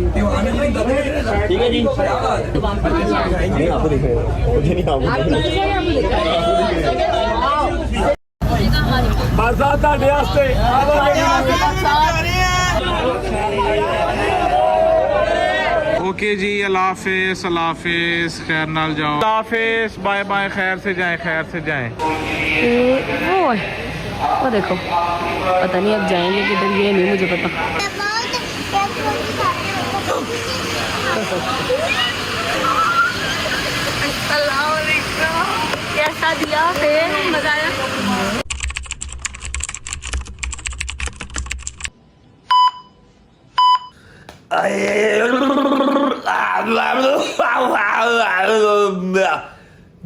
ठीक है जी। नहीं आपको दिख रहे हैं, मुझे नहीं ओके जी, अल्लाह हाफिज, अल्लाह हाफिज, खैर नाल जाओ, अल्लाह हाफिज, बाय बाय, खैर से जाएं, खैर से जाएं। वो देखो, पता नहीं अब जाएंगे किधर, ये नहीं मुझे पता। कैसा दिया फिर, मजा आया?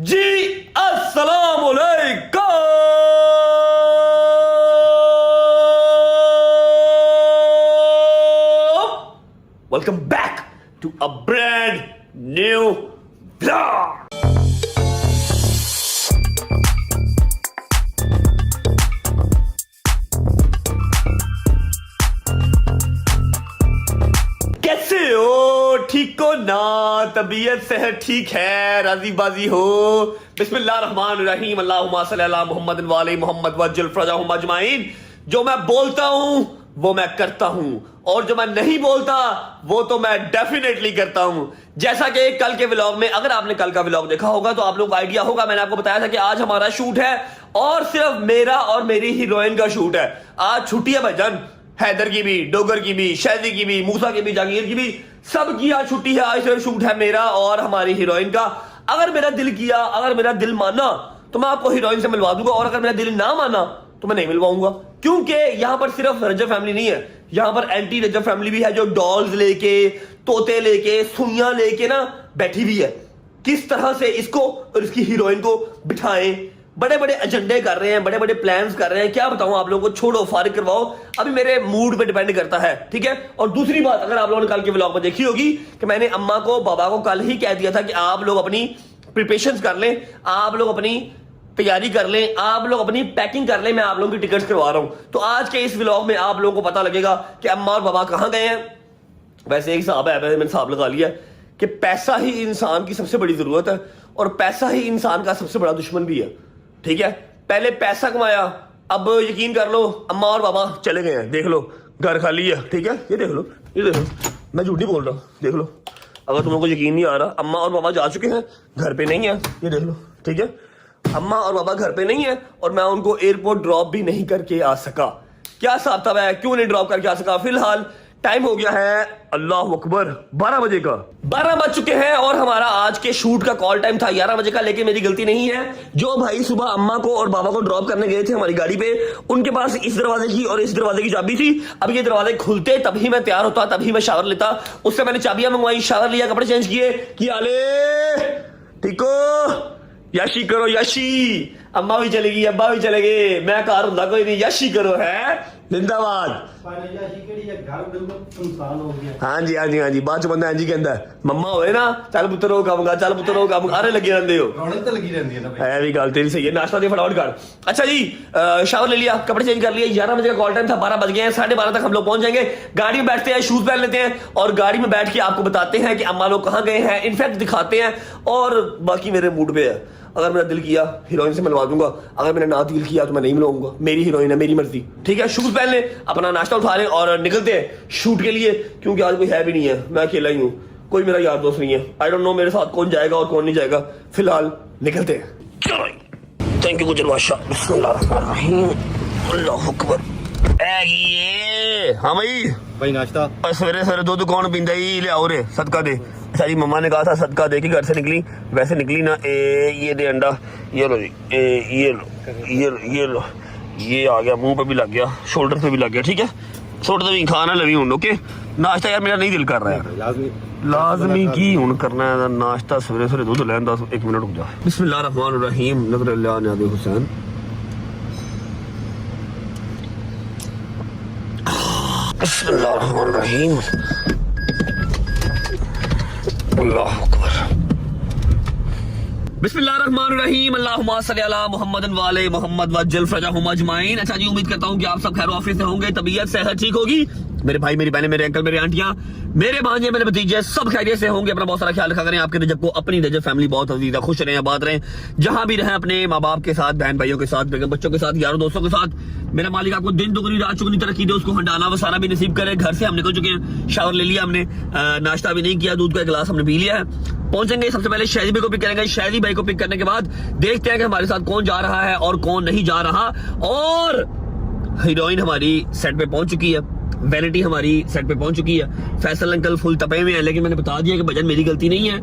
जी अस्सलाम वालेकुम। Welcome back to a brand new blog. कैसे हो, ठीक हो ना? तबीयत सेहत ठीक है, राजी बाजी हो? बिस्मिल्लाहिर्रहमानिर्रहीम, अल्लाहुम्मा सल्ली अला मुहम्मद वाले मोहम्मद वज्जल फरजाहुम अजमाइन। जो मैं बोलता हूं वो मैं करता हूं, और जो मैं नहीं बोलता वो तो मैं डेफिनेटली करता हूं। जैसा कि कल के व्लॉग में, अगर आपने कल का व्लॉग देखा होगा तो आप लोगों को आइडिया होगा, मैंने आपको बताया था कि आज हमारा शूट है और सिर्फ मेरा और मेरी हीरोइन का शूट है। आज छुट्टी है भाईजान, हैदर की भी, डोगर की भी, शैदी की भी, मूसा की भी, जागीर की भी, सबकी आज छुट्टी है। आज सिर्फ शूट है मेरा और हमारी हीरोइन का। अगर मेरा दिल किया, अगर मेरा दिल माना तो मैं आपको हीरोइन से मिलवा दूंगा, और अगर मेरा दिल ना माना तो मैं नहीं मिलवाऊंगा, क्योंकि यहां पर सिर्फ रजब फैमिली नहीं है, यहां पर एंटी रजब फैमिली भी है, जो डॉल्स लेके, तोते लेके, सुइयां लेके ना बैठी हुई है। किस तरह से इसको और इसकी हीरोइन को बिठाएं, बड़े बड़े एजेंडे कर रहे हैं, बड़े बड़े प्लान्स कर रहे हैं। क्या बताऊं आप लोगों को, छोड़ो, फारिग करवाओ, अभी मेरे मूड पे डिपेंड करता है, ठीक है। और दूसरी बात, अगर आप लोगों ने कल के व्लॉग में देखी होगी कि मैंने अम्मा को, बाबा को कल ही कह दिया था कि आप लोग अपनी प्रिपरेशंस कर लें, आप लोग अपनी तैयारी कर लें, आप लोग अपनी पैकिंग कर लें, मैं आप लोगों की टिकट्स करवा रहा हूं। तो आज के इस व्लॉग में आप लोगों को पता लगेगा कि अम्मा और बाबा कहां गए हैं। वैसे एक हिसाब है, मैंने हिसाब लगा लिया कि पैसा ही इंसान की सबसे बड़ी जरूरत है, और पैसा ही इंसान का सबसे बड़ा दुश्मन भी है, ठीक है। पहले पैसा कमाया, अब यकीन कर लो अम्मा और बाबा चले गए हैं, देख लो घर खाली है, ठीक है। ये देख लो, ये देख लो, मैं झूठ नहीं बोल रहा, देख लो। अगर तुम लोगों को यकीन नहीं आ रहा, अम्मा और बाबा जा चुके हैं, घर पे नहीं है, ये देख लो, ठीक है। अम्मा और बाबा घर पे नहीं है, और मैं उनको एयरपोर्ट ड्रॉप भी नहीं करके आ सका। क्या हिसाब है, क्यों नहीं ड्रॉप करके आ सका? फिलहाल टाइम हो गया है, अल्लाह अकबर, 12 बजे का, 12 बज चुके हैं, और हमारा आज के शूट का कॉल टाइम था 11 बजे का। लेकिन मेरी गलती नहीं है, जो भाई सुबह अम्मा को और बाबा को ड्रॉप करने गए थे हमारी गाड़ी पे, उनके पास इस दरवाजे की और इस दरवाजे की चाबी थी। अब ये दरवाजे खुलते तभी मैं तैयार होता, तभी मैं शावर लेता। उससे मैंने चाबियां मंगवाई, शावर लिया, कपड़े चेंज किए, क्या ले ठीक हो, यशी करो यशी। अम्मा भी चलेगी, अब्बा भी चले गए, मैं कार हूं कोई नहीं, यशी करो है, जिंदाबाद। हाँ जी, हाँ जी, हाँ जी, बाद च बंदा इंज ही कहता है, मम्मा होए ना, चल पुत्तर हो काम, चल पुत्तर हो काम, अरे लगे रहंदे हो, रौनक तो लगी रहंदी है ना। है भी गल तेरी सही है। नाश्ता दे फटाफट कर। अच्छा जी, शावर ले लिया, कपड़े चेंज कर लिए, 11 बजे का कॉल टाइम था, 12 बज गए हैं, 12:30 तक हम लोग पहुंच जाएंगे। गाड़ी में बैठते हैं, शूज पहन लेते हैं, और गाड़ी में बैठ के आपको बताते हैं कि अम्मा लोग कहाँ गए हैं, इनफैक्ट दिखाते हैं। और बाकी मेरे मूड पे है, अगर मेरा दिल किया हीरोइन से मिलवा दूंगा, अगर मैंने ना दिल किया तो मैं नहीं मिलवाऊंगा। मेरी हीरोइन है, मेरी मर्जी, ठीक है। शूज पहन ले, अपना नाश्ता उठा ले, और निकलते हैं शूट के लिए, क्योंकि आज कोई है भी नहीं है, मैं अकेला ही हूँ, कोई मेरा यार दोस्त नहीं है। आई डोंट नो मेरे साथ कौन जाएगा और कौन नहीं जाएगा। फिलहाल निकलते हैं, चलो। थैंक यू गुजर बादशाह। बिस्मिल्लाहिर्रहमानिर्रहीम, अल्लाह अकबर। हाँ भाई नाश्ता, सवेरे सवेरे दूध कौन पींदा ही, ले आओ रे, सदका दे। अच्छा जी, मम्मा ने कहा था सदका दे के घर से निकली, वैसे निकली ना। ये दे अंडा, ये लो जी, ये लो, ये लो, ये लो, ये आ गया, मुंह पे भी लग गया, शोल्डर पे भी लग गया, ठीक है। छोड़ दे, खाना लवी हूं, ओके। नाश्ता यार मेरा नहीं दिल कर रहा है, लाजमी की हूं करना है नाश्ता, सवेरे सवेरे दूध लैन। 1 मिनट रुक जा। बिस्मिल्लाहिर्रहमानिर्रहीम, नज़र अल्लाह नाबी हुसैन। बिस्मिल्लाहिर्रहमानिर्रहीम, अल्लाह अकबर। बिस्मिल्लाहिर्रहमानिर्रहीम, अल्लाहुम्मा सल्ली अला मुहम्मद वाले मोहम्मद वज्जल फरजाहुम अजमाइन। अच्छा जी, उम्मीद करता हूँ कि आप सब खैर ऑफिस से होंगे, तबीयत सेहत ठीक होगी। मेरे भाई, मेरी बहनें, मेरे अंकल, मेरे आंटियां, मेरे भांजे, मेरे भतीजे सब खैरियत से होंगे। अपना बहुत सारा ख्याल रखा करें। आपके रजब को, अपनी रजब फैमिली बहुत अजीज है, खुश रहें, आबाद रहें, जहां भी रहें, अपने माँ बाप के साथ, बहन भाइयों के साथ, बेगम बच्चों के साथ, यारों दोस्तों के साथ। मेरा मालिक आपको दिन दुगनी रात चुगनी तरक्की दे, उसको हंडाना वसाना भी नसीब करे। घर से हम निकल चुके हैं, शावर ले लिया हमने, नाश्ता भी नहीं किया, दूध का गिलास हमने पी लिया है। पहुंचेंगे सबसे पहले शादी भाई को पिक करेंगे। शादी भाई को पिक करने के बाद देखते हैं कि हमारे साथ कौन जा रहा है और कौन नहीं जा रहा। और हीरोइन हमारी सेट पे पहुंच चुकी है, वैनिटी हमारी सेट पे पहुंच चुकी है। फैसल अंकल फुल तपे में है, लेकिन मैंने बता दिया कि भजन मेरी गलती नहीं है।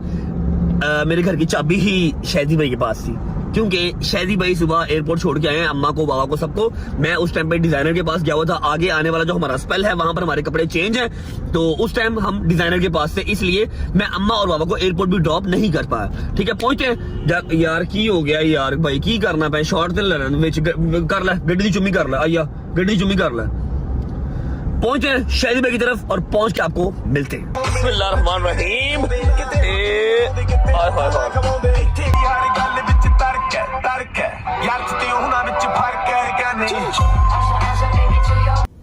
मेरे घर की चाबी ही शादी भाई के पास थी, क्योंकि शादी भाई सुबह एयरपोर्ट छोड़ के आए हैं अम्मा को, बाबा को, सबको। मैं उस टाइम पे डिजाइनर के पास गया हुआ था। आगे आने वाला जो हमारा स्पेल है वहां पर हमारे कपड़े चेंज है, तो उस टाइम हम डिजाइनर के पास थे, इसलिए मैं अम्मा और बाबा को एयरपोर्ट भी ड्रॉप नहीं कर पाया। ठीक है, पहुंचे यार की हो गया यार भाई, की करना पे शॉर्ट कर ले, गड्डी दी चुम्मी कर ले, आइया गड्डी दी चुम्मी कर ले। पहुंचे शादी भाई की तरफ और पहुंच के आपको मिलते हैं। बिस्मिल्लाहिर्रहमानिर्रहीम।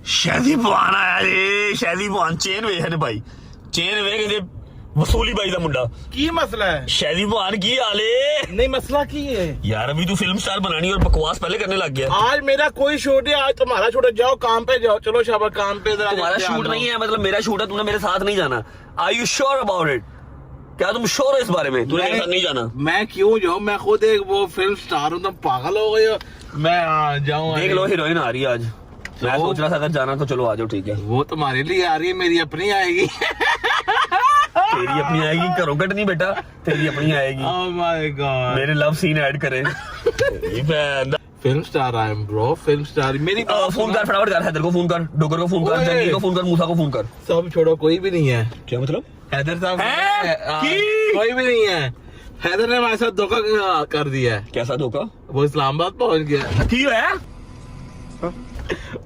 शादी बुआन आया जी, शादी बुआन चेन वे है भाई, चेन वे वसूली भाई का मुंडा। की मसला है? शादी बुआन की आले नहीं मसला की है यार, अभी तू फिल्म स्टार बनानी और बकवास पहले करने लग गया। आज मेरा कोई शूट है, आज तुम्हारा शूट है, जाओ काम पे जाओ। चलो शाबाश काम पे। तुम्हारा शूट नहीं है, मतलब मेरा शूट है, तुमने मेरे साथ नहीं जाना। Are you sure about it? क्या तुम श्योर हो इस बारे में? तूने मेरे साथ नहीं जाना। मैं क्यों जाऊँ? मैं खुद एक वो फिल्म स्टार हूँ, तुम पागल हो गए हो। मैं जाऊँ? देख लो हीरोइन आ रही है आज। मैं सोच रहा था अगर जाना तो चलो आ जाओ, ठीक है। वो तुम्हारे लिए आ रही है, मेरी अपनी आएगी। तेरी अपनी आएगी, करो कट नहीं बेटा, तेरी अपनी आएगी। ओह माय गॉड, मेरे लव सीन ऐड करे। Film star I am bro, film star. मेरी फोन कर फटाफट कर, हैदर को फोन कर, डोगर को फोन कर, जंगी को फोन कर, मूसा को फोन कर। सब छोड़ो, कोई भी नहीं है। क्या मतलब? हैदर साहब की? कोई भी नहीं है। हैदर ने हमारे साथ धोखा कर दिया है। कैसा धोखा? वो इस्लामाबाद पहुंच गया। की है?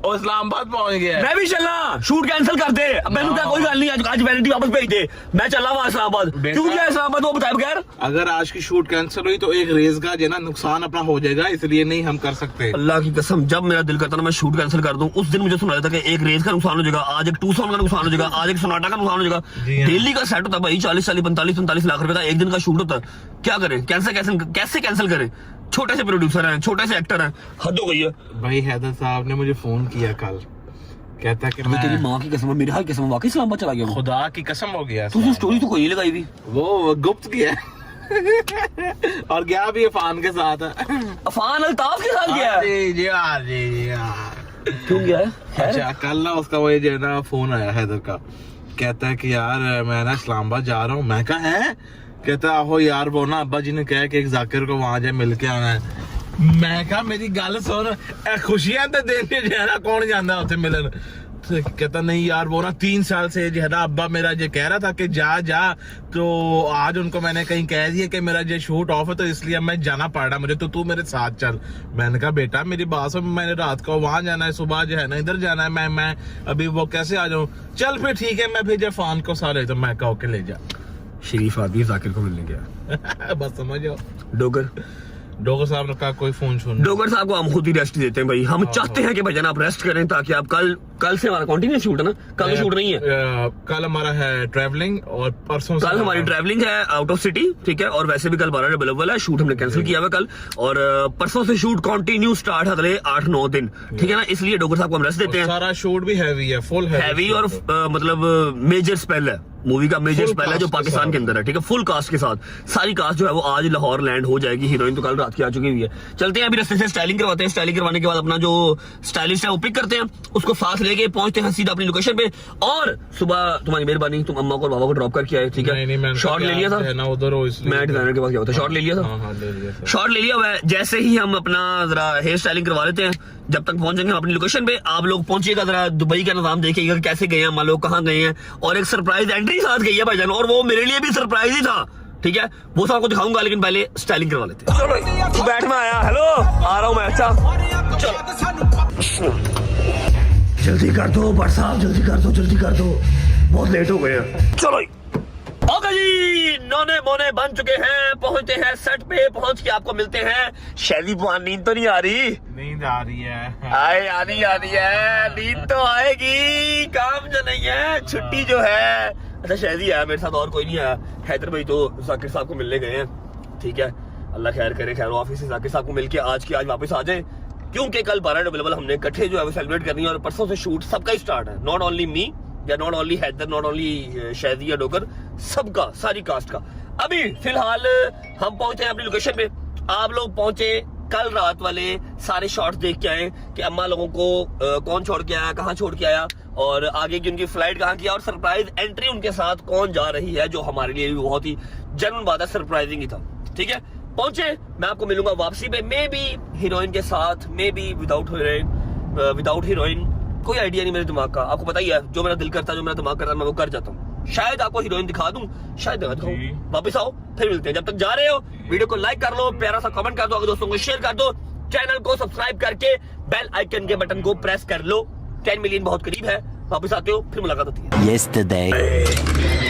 वो इस्लामाबाद पहुंच गया। मैं भी चलना, शूट कैंसिल कर दे। अब मैंने कहा कोई गल नहीं, आज वैनिटी वापस भेज दे, मैं चला वहां इस्लामाबाद। क्यों गया इस्लामाबाद वो बताए बगैर? अगर आज की शूट कैंसिल हुई तो एक रेस का जो ना नुकसान अपना हो जाएगा, इसलिए नहीं हम कर सकते। अल्लाह की कसम, जब मेरा दिल करता ना मैं शूट कैंसिल कर दूं, उस दिन मुझे सुना था कि एक रेस का नुकसान हो जाएगा, आज एक 2 सॉन्ग का नुकसान हो जाएगा, आज एक सोनाटा का नुकसान हो जाएगा। डेली का सेट होता है भाई, 40 45 लाख रुपए का एक दिन का शूट होता है। क्या करें? कैसे कैंसिल करें? छोटे से प्रोड्यूसर हैं, छोटे से एक्टर हैं, हद हो गई है भाई। हैदर साहब ने मुझे फोन किया कल, कहता कि मैं तेरी माँ की कसम, मेरी हाल कसम, वाकई इस्लामाबाद चला गया। खुदा की कसम हो गया। तू स्टोरी तो कोई नहीं लगाई भी, वो गुप्त किया। और गया भी अफान के साथ। अफान अल्ताफ के साथ गया। जी क्यों गया? अच्छा, कल ना उसका वो जो है ना फोन आया हैदर का, कहता है कि यार मैं ना इस्लामाबाद जा रहा हूँ। मैं कहा है? कहता आहो यार, वो ना अब्बा जी ने कहा कि एक जाकिर को वहां जाए मिल के आना है। मैं कहा मेरी गल सुन, खुशियां तो देने जो है ना, कौन जाना उसे मिलन? तो कहता नहीं यार, वो ना 3 साल से जो है ना अब्बा मेरा जो कह रहा था कि जा, तो आज उनको मैंने कहीं कह दिया कि मेरा जो शूट ऑफ है, तो इसलिए मैं जाना पड़ रहा मुझे, तो तू मेरे साथ चल। मैंने कहा बेटा मेरी बात सुन, मैंने रात को वहां जाना है, सुबह जो है ना इधर जाना है, मैं अभी वो कैसे आ जाऊं? चल फिर ठीक है, मैं फिर जब फान को सारे तो मैं कहो के ले जा। शरीफ आदमी जाकिर को मिलने गया। बस समझो। डोगर साहब ने कहा कोई फोन सुन। डोगर साहब को हम खुद ही रेस्ट देते हैं भाई, हम चाहते हैं कि भाईजान आप रेस्ट करें, ताकि आप कल से हमारा कंटिन्यूस शूट है ना, कल शूट नहीं है। कल हमारा है ट्रैवलिंग और परसों कल हमारी ट्रैवलिंग है आउट ऑफ सिटी, ठीक है। और वैसे भी कल 12 अवेलेबल है, शूट हमने कैंसिल किया हुआ कल, और परसों से शूट कंटिन्यू स्टार्ट है अगले 8-9 दिन, ठीक है ना। इसलिए डोगर साहब को हम रेस्ट देते हैं। सारा शूट भी हैवी है, फुल हैवी और मतलब मेजर स्पेल है, मूवी का मेजर स्पेल है जो पाकिस्तान के अंदर है, ठीक है। फुल कास्ट के साथ सारी कास्ट जो है वो आज लाहौर लैंड हो जाएगी। हीरोइन तो कल रात की आ चुकी हुई है। चलते हैं अभी रास्ते से स्टाइलिंग करवाते हैं, स्टाइलिंग करवाने के बाद अपना जो स्टाइलिस्ट है वो पिक करते हैं, उसको साथ लेके पहुंचते हैं सीधा अपनी लोकेशन पे। और सुबह तुम्हारी मेहरबानी, तुम अम्मा को और बाबा को ड्रॉप करके आए, ठीक है। शॉट ले लिया था उधर, मैं डिजाइनर के पास गया था, शॉट ले लिया था, शॉट ले लिया हुआ है। जैसे ही हम अपना जरा हेयर स्टाइलिंग करवा लेते हैं, जब तक पहुंचेंगे हम अपनी लोकेशन पे, आप लोग पहुंचिएगा, जरा दुबई का निजाम देखिएगा कैसे गए हैं हम लोग, कहाँ गए हैं। और एक सरप्राइज एंट्री साथ गई है भाईजान, और वो मेरे लिए भी सरप्राइज ही था, ठीक है। वो सब आपको दिखाऊंगा, लेकिन पहले स्टाइलिंग करवा लेते हैं। चलो तू बैठ में आया, हेलो आ रहा हूँ मैं। अच्छा चलो जल्दी कर दो बट साहब, जल्दी कर दो, बहुत लेट हो गए हैं। चलो ओके जी, नौने मोने बन चुके हैं, पहुंचते हैं सेट पे, पहुंच के आपको मिलते हैं। शैली बुआन, नींद तो नहीं आ रही? नींद आ रही है, आए आनी है, नींद तो आएगी, काम जो नहीं है, छुट्टी जो है। अच्छा शायद आया मेरे साथ, और कोई नहीं आया। हैदर भाई तो जाकिर साहब को मिलने गए हैं, ठीक है, अल्लाह खैर करे। खैर ऑफिस से जाकिर साहब को मिलके आज की आज वापस आ जाए, क्योंकि कल 12 नवंबर हमने इकट्ठे जो है वो सेलिब्रेट करनी है, और परसों से शूट सबका ही स्टार्ट है, नॉट ओनली मी या not only Haider, not only शायदी या डोकर, सबका, सारी कास्ट का। अभी फिलहाल हम पहुंचे हैं अपनी लोकेशन पे, आप लोग पहुंचे कल रात वाले सारे शॉट्स देख के आए कि अम्मा लोगों को कौन छोड़ के आया, कहाँ छोड़ के आया, और आगे की उनकी फ्लाइट कहाँ की, और सरप्राइज एंट्री उनके साथ कौन जा रही है, जो हमारे लिए भी बहुत ही जेन्युइन बात है, सरप्राइजिंग ही था, ठीक है। पहुंचे, मैं आपको मिलूंगा वापसी पे, मे बी हीरोइन के साथ, मे बी विदाउट हीरोइन, कोई आइडिया नहीं मेरे दिमाग का। आपको पता ही है, जो मेरा दिल करता है, जो मेरा दिमाग करता है, मैं वो कर जाता हूँ। शायद आपको हीरोइन दिखा दूं, शायद दिखा दूं। वापस आओ, फिर मिलते हैं। जब तक जा रहे हो वीडियो को लाइक कर लो, प्यारा सा कमेंट कर दो, अगर दोस्तों को शेयर कर दो, चैनल को सब्सक्राइब करके बेल आइकन के बटन को प्रेस कर लो। 10 मिलियन बहुत करीब है। वापस आते हो, फिर मुलाकात होती है।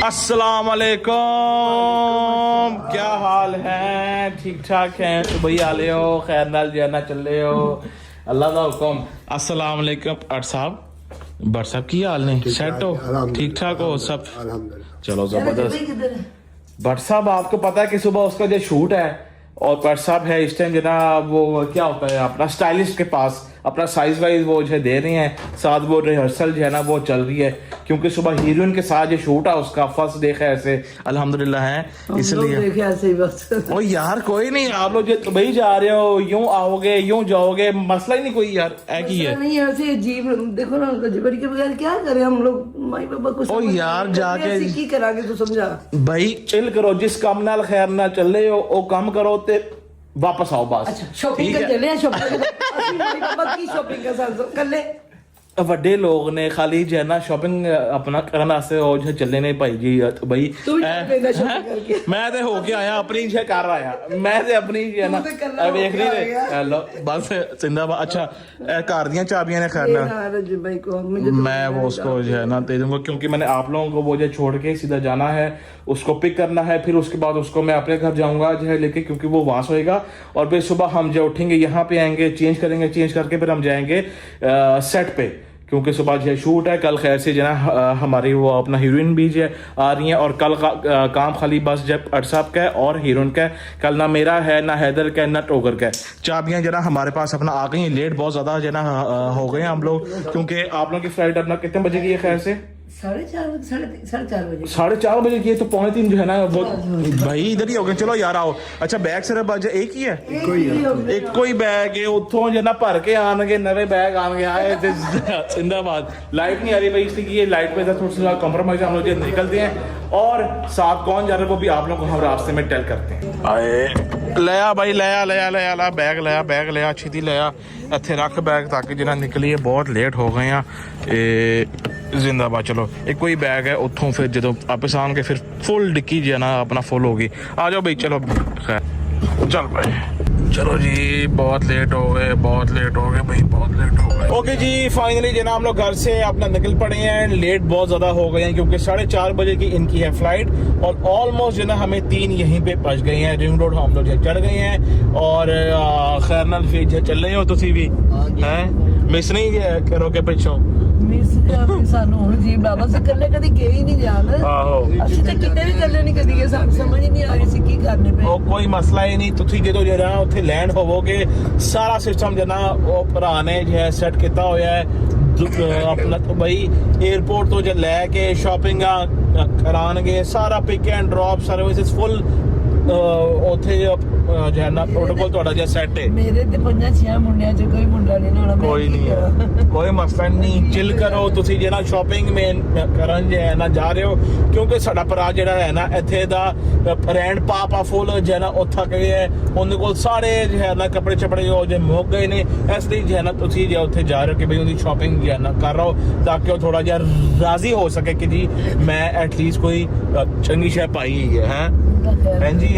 अस्सलाम वालेकुम, क्या हाल है? ठीक ठाक है तो भई आ ले हो, खैर नाल जाना चल रहे हो, अल्लाह का हुक्म। अस्सलाम वालेकुम अट साहब, बट साहब की हाल ने? सेट हो, ठीक ठाक हो सब? चलो जबरदस्त। भट्ट साहब आपको पता है कि सुबह उसका जो शूट है, और भट्ट साहब है इस टाइम जो ना वो क्या होता है अपना स्टाइलिस्ट के पास अपना साइज वाइज वो जो है दे रही हैं, साथ वो रिहर्सल जो है ना वो चल रही है, क्योंकि सुबह हीरोइन के साथ जो शूट है उसका फर्स्ट देखा ऐसे अल्हम्दुलिल्लाह है, इसलिए ऐसे ही बस। ओ यार कोई नहीं, आप लोग जो दुबई जा रहे हो, यूं आओगे यूं जाओगे, मसला ही नहीं कोई यार, है की है नहीं ऐसे अजीब। देखो ना जबरी के बगैर क्या करें हम लोग, माई बाबा को ओ यार जाके की करांगे तो समझा भाई, चिल करो, जिस काम नाल खैर ना चले हो ओ काम करो ते वापस आओ बस। अच्छा शॉपिंग कर चले, शॉपिंग माई बाबा की शॉपिंग का साथ कर ले। ਵੱਡੇ ਲੋਕ ਨੇ ਖਾਲੀ ਜੇ ਨਾ ਸ਼ਾਪਿੰਗ ਆਪਣਾ ਕਰਨ ਵਾਸਤੇ ਉਹ ਜੇ ਚੱਲੇ ਨੇ ਭਾਈ ਜੀ ਬਈ ਮੈਂ ਤੇ ਹੋ ਕੇ ਆਇਆ, ਆਪਣੀ ਜੇ ਕਰ ਆਇਆ, ਮੈਂ ਤੇ ਆਪਣੀ ਜੇ ਨਾ ਵੇਖ ਲਈ ਨੇ हेलो बस जिंदाबाद। अच्छा कार ਦੀਆਂ ਚਾਬੀਆਂ ਨੇ खैर मैं वो उसको जो है ना दे दूंगा, क्योंकि मैंने आप लोगों को वो जो छोड़ के सीधा जाना है, उसको पिक करना है, फिर उसके बाद उसको मैं अपने घर जाऊंगा जो है लेके, क्योंकि वो वहां सोएगा, और फिर सुबह हम जो उठेंगे यहाँ पे आएंगे, चेंज करेंगे, चेंज करके फिर हम जाएंगे सेट पे, क्योंकि सुबह जो है शूट है। कल खैर से जो है हमारी वो अपना हीरोइन भी जो आ रही है, और कल का काम खाली बस जब अरसाब का है और हीरोइन का है, कल ना मेरा है ना हैदर का है ना टोकर का है। चाबियां जो ना हमारे पास अपना आ गई हैं, लेट बहुत ज़्यादा जो ना हो गए हैं हम लोग, क्योंकि आप लोगों की फ्लाइट अपना कितने बजे की है खैर से? 4:30 बजे। 4:30 बजे की है, तो 2:45 जो है ना वो भाई इधर ही हो गए। चलो यार आओ। अच्छा बैग सिर्फ अज एक ही है, एक कोई बैग है, उतों जो ना भर के आने नवे बैग आने आए जिंदाबाद। लाइट नहीं आ रही भाई, इसलिए ये लाइट पे थोड़ा सा कॉम्प्रोमाइज हम लोग निकलते हैं, और साथ कौन जा रहा है वो भी आप लोग को हम रास्ते में टेल करते हैं। आए लिया भाई, लिया बैग लिया अच्छी थी, लिया इत्थे रख बैग ताकि जिन्ना निकलीए, बहुत लेट हो गए हैं जिंदाबाद। चलो एक कोई बैग है उतों, फिर जो वापस आन के फिर फुल डिक्की जो है ना अपना फुल होगी। आ जाओ भाई, चलो खैर चल भाई, चलो जी बहुत लेट हो गए भाई, बहुत लेट हो गए। ओके जी फाइनली जो ना हम लोग घर से अपना निकल पड़े हैं, लेट बहुत ज़्यादा हो गए हैं, क्योंकि 4:30 बजे की इनकी है फ्लाइट, और ऑलमोस्ट जो ना हमें 3 यहीं पे पहुंच गए हैं, रिंग रोड हम लोग चढ़ गए हैं, और खैर नाल फिर चल रहे हो तुसी भी हैं, मिस नहीं करोगे पिछों ਸਾਨੂੰ ਹੁਣ ਜੀ ਬਾਬਾ ਸੇ ਕੱਲੇ ਕਦੀ ਗਏ ਹੀ ਨਹੀਂ ਜਾਣ। ਆਹੋ ਅਸੀਂ ਤਾਂ ਕਿਤੇ ਵੀ ਕੱਲੇ ਨਹੀਂ ਕਦੀ ਗਏ, ਸਾਨੂੰ ਸਮਝ ਹੀ ਨਹੀਂ ਆ ਰਹੀ ਸੀ ਕੀ ਕਰਨੇ ਪਏ। ਉਹ ਕੋਈ ਮਸਲਾ ਹੀ ਨਹੀਂ, ਤੁਸੀਂ ਜਦੋਂ ਜਿਹੜਾ ਉੱਥੇ ਲੈਂਡ ਹੋਵੋਗੇ, ਸਾਰਾ ਸਿਸਟਮ ਜਨਾ ਉਹ ਭਰਾ ਨੇ ਜੋ ਹੈ ਸੈੱਟ ਕੀਤਾ ਹੋਇਆ ਹੈ ਆਪਣਾ, ਬਈ 에어ਪੋਰਟ ਤੋਂ ਜੇ ਲੈ ਕੇ ਸ਼ਾਪਿੰਗਾਂ ਕਰਾਣਗੇ, ਸਾਰਾ ਪਿਕ ਐਂਡ ਡ੍ਰੌਪ ਸਰਵਿਸਿਜ਼ ਫੁੱਲ ਉੱਥੇ ਜੋ ਹੈ ਨਾ ਪ੍ਰੋਟੋਕੋਲ ਤੁਹਾਡਾ ਜਿਹਾ ਸੈੱਟ ਹੈ। ਮੇਰੇ ਤੇ 5-6 ਮੁੰਡਿਆਂ ਚ ਕੋਈ ਮੁੰਡਾ ਨਹੀਂ ਹੋਣਾ। ਕੋਈ ਨਹੀਂ, ਕੋਈ ਮਸਲਾ ਨਹੀਂ, ਚਿਲ ਕਰੋ ਤੁਸੀਂ ਜਿਹੜਾ ਸ਼ਾਪਿੰਗ ਮੇਨ ਕਰਨ ਜੇ ਹੈ ਨਾ ਜਾ ਰਹੇ ਹੋ, ਕਿਉਂਕਿ ਸਾਡਾ ਭਰਾ ਜਿਹੜਾ ਹੈ ਨਾ ਇੱਥੇ ਦਾ ਰੈਂਡ ਪਾਪਾ ਫੁੱਲ ਜੋ ਹੈ ਨਾ ਉੱਥਾ ਗਏ ਹੈ, ਉਹਦੇ ਕੋਲ ਸਾਰੇ ਜੋ ਹੈ ਨਾ ਕੱਪੜੇ ਛਪੜੇ ਜੋ ਜੇ ਮੁੱਕ ਗਏ ਨੇ, ਇਸ ਲਈ ਜੋ ਹੈ ਨਾ ਤੁਸੀਂ ਜੇ ਉੱਥੇ ਜਾ ਰਹੇ ਹੋ ਕਿ ਬਈ ਉਹਦੀ ਸ਼ਾਪਿੰਗ ਜੋ ਹੈ ਨਾ ਕਰ ਰਹੋ, ਤਾਂ ਕਿ ਉਹ ਥੋੜਾ ਜਿਹਾ ਰਾਜ਼ੀ ਹੋ ਸਕੇ कि जी मैं एटलीस्ट कोई चंगी शय पाई है हैं जी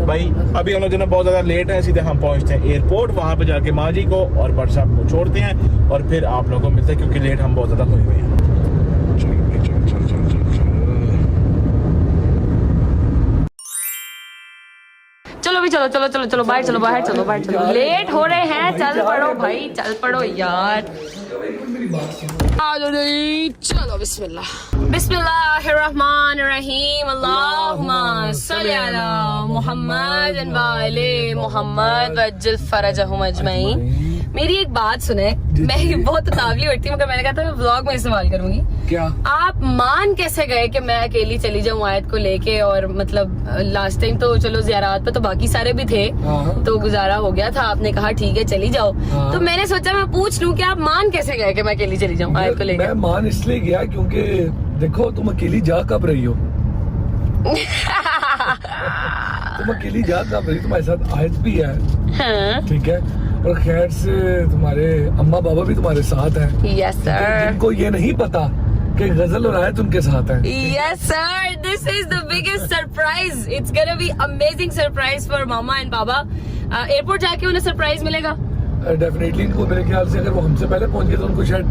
भाई। अभी हम लोग जो ना बहुत ज़्यादा लेट है, सीधे हम पहुंचते हैं एयरपोर्ट, वहाँ पे जाके माँ जी को और भट्ट साहब को छोड़ते हैं, और फिर आप लोगों को मिलते हैं, क्योंकि लेट हम बहुत ज़्यादा हुए हैं। चलो भी चलो बाहर चलो, लेट हो रहे हैं, चल पड़ो भाई, चल पड़ो यार। चलो बिस्मिल्लाह बिस्मिल्लाहिर्रहमानिर्रहीम अल्लाहुम्मा सल्ली अला मुहम्मद व आले मुहम्मद वज्जिल फरजहुम अजमईन। मेरी एक बात सुने, मैं बहुत उतावली होती हूँ मगर मैंने कहा था मैं व्लॉग में इस्तेमाल करूंगी। क्या आप मान कैसे गए कि मैं अकेली चली जाऊँ आयत को लेके? और मतलब लास्ट टाइम तो चलो ज़ियारत पे तो बाकी सारे भी थे तो गुजारा हो गया था, आपने कहा ठीक है चली जाओ। तो मैंने सोचा मैं पूछ लूँ कि आप मान कैसे गए कि मैं अकेली चली जाऊँ आयत को लेके? मैं मान इसलिए गया क्योंकि देखो तुम अकेली जा कब रही हो तुम अकेली जा कब रही, तुम्हारे साथ आयत भी है, ठीक है, और खैर से तुम्हारे अम्मा बाबा भी तुम्हारे साथ हैं। यस सर, जिनको ये नहीं पता कि गजल और आयत उनके साथ है। Yes sir, this is the biggest surprise. It's gonna be amazing surprise for mama and baba. Airport जाके उन्हें सरप्राइज मिलेगा डेफिनेटली। इनको मेरे ख्याल से अगर वो हमसे पहले पहुंच गए तो उनको शायद